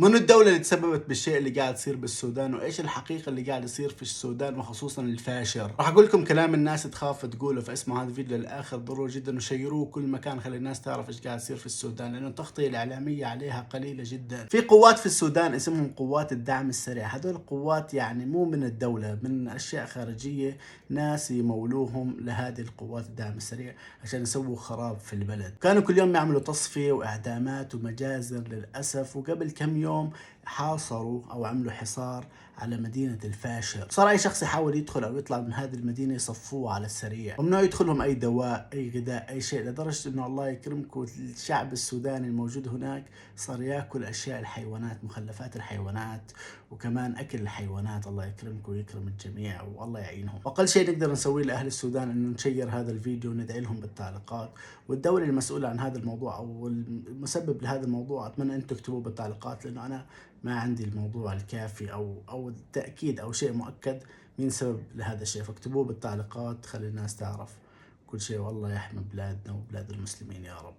من الدولة اللي تسببت بالشيء اللي قاعد يصير بالسودان، وإيش الحقيقة اللي قاعد يصير في السودان وخصوصا الفاشر؟ راح أقول لكم كلام الناس تخاف تقوله، فاسمعوا هذا الفيديو للآخر ضروري جدا وشيروه كل مكان، خلي الناس تعرف إيش قاعد يصير في السودان، لأنه التغطية الإعلامية عليها قليلة جدا. في قوات في السودان اسمهم قوات الدعم السريع، هذول القوات يعني مو من الدولة، من أشياء خارجية، ناس يمولوهم لهذه القوات الدعم السريع عشان يسووا خراب في البلد. كانوا كل يوم يعملوا تصفية وإعدامات ومجازر للأسف، وقبل كم يوم حاصروا او عملوا حصار على مدينة الفاشر. صار اي شخص يحاول يدخل او يطلع من هذه المدينة يصفوه على السريع، ممنوع يدخلهم اي دواء اي غذاء اي شيء، لدرجة انه الله يكرمكم الشعب السوداني الموجود هناك صار ياكل اشياء الحيوانات، مخلفات الحيوانات، وكمان اكل الحيوانات. الله يكرمكم ويكرم الجميع والله يعينهم. واقل شيء نقدر نسويه لاهل السودان انه نشير هذا الفيديو وندعي لهم بالتعليقات، والدولة المسؤولة عن هذا الموضوع او المسبب لهذا الموضوع اتمنى ان تكتبوه بالتعليقات، لانه انا ما عندي الموضوع الكافي او التأكيد او شيء مؤكد مين سبب لهذا الشيء، فاكتبوه بالتعليقات خلي الناس تعرف كل شيء. والله يحمي بلادنا وبلاد المسلمين يا رب.